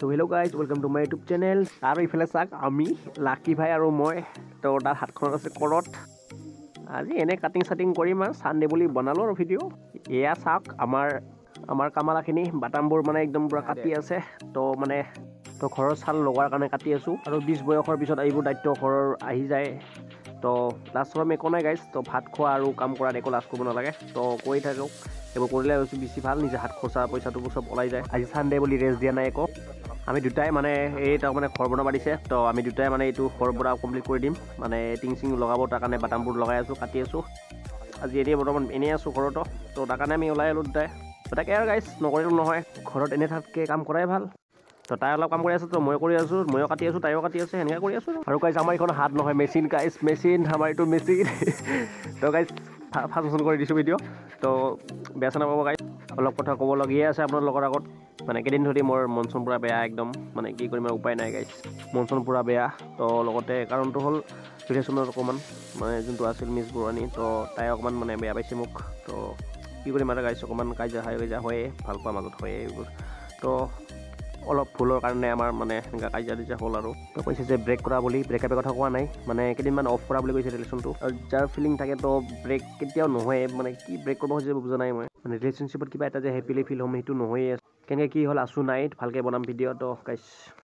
তো hello' guys, welcome to my YouTube channel. আৰু ইফালে চাওক, আমি লাকি ভাই আৰু মই তো তাৰ হাতখনত আছে কৰত। আজি এনে কাটিং চাটিং কৰিম আৰু চানডে বুলি বনালোঁ আৰু ভিডিঅ'। এয়া চাওক আমাৰ কামালাখিনি বাটামবোৰ মানে একদম পূৰা কাটি আছে। তো ঘৰৰ চাল লগোৱাৰ কাৰণে কাটি আছোঁ। আৰু 20 বয়সৰ পিছত এইবোৰ দায়িত্ব ঘৰৰ আহি যায়। তো লাজ চৰম একো নাই গাইজ। তো ভাত খোৱা আৰু কাম কৰাত একো লাজ কৰিব নালাগে। তো কৰি থাকক, এইবোৰ কৰিলে বেছি ভাল, নিজে হাত খৰচা পইচাটো চব ওলাই যায়। আজি চানডে বুলি ৰেষ্ট দিয়া নাই একো। আমি দুটাই মানে এই তাৰ মানে ঘৰ বনাব দিছে। তো আমি দুটাই মানে এইটো ঘৰ বনা কমপ্লিট কৰি দিম। মানে টিং চিং লগাব, তাৰ কাৰণে বাটামবোৰ লগাই আছোঁ, কাটি আছোঁ। আজি এনেই বৰ্তমান এনেই আছোঁ ঘৰতো। তো তাৰ কাৰণে আমি ওলাই আহিলোঁ দুটাই। তাকে আৰু গাইজ, নকৰিলেও নহয়, ঘৰত এনেই থাকাতকৈ কাম কৰাই ভাল। তো তাই অলপ কাম কৰি আছে, তো ময়ো কৰি আছোঁ, ময়ো কাটি আছোঁ, তাইও কাটি আছে, সেনেকৈ কৰি আছোঁ। আৰু গাইজ, আমাৰ এইখন হাত নহয়, মেচিন গাইজ, মেচিন, আমাৰ এইটো মেচিন। তো গাইজ, ফাংচন কৰি দিছোঁ ভিডিঅ'। তো বেয়া চেয়া নাপাব গাইজ, অলপ কথা ক'বলগীয়া আছে আপোনাৰ লগৰ আগত। মানে কেইদিন ধৰি মোৰ মন চন পূৰা বেয়া একদম, মানে কি কৰিম আৰু উপায় নাই গাইজ, মন চন পূৰা বেয়া। তো লগতে কাৰণটো হ'ল ৰিলেশ্যনত অকণমান মানে যোনটো আছিল মিছ বুৰাণী, তো তাই অকণমান মানে বেয়া পাইছে মোক। তো কি কৰিম আৰু গাইজ, অকণমান কাজিয়া হয়ে, ভাল পোৱাৰ মাজত হয়ে এইবোৰ। তো অলপ ভুলৰ কাৰণে আমাৰ মানে এনেকুৱা কাজিয়া তাজিয়া হ'ল। আৰু তো কৈছে যে ব্ৰেক কৰা বুলি, ব্ৰেকআপৰ কথা কোৱা নাই, মানে কেইদিনমান অফ কৰা বুলি কৈছে ৰিলেশ্যনটো। আৰু যাৰ ফিলিং থাকে তো ব্ৰেক কেতিয়াও নহয়, মানে কি ব্ৰেক কৰিব খুজিছে বুজা নাই মই। মানে ৰিলেশ্যনশ্বিপত কিবা এটা যে হেপিলি ফিল হ'ম, সেইটো নহয়েই। কেনেকৈ কি হ'ল আছোঁ নাই, ভালকৈ বনাম ভিডিঅ'। তো গাইজ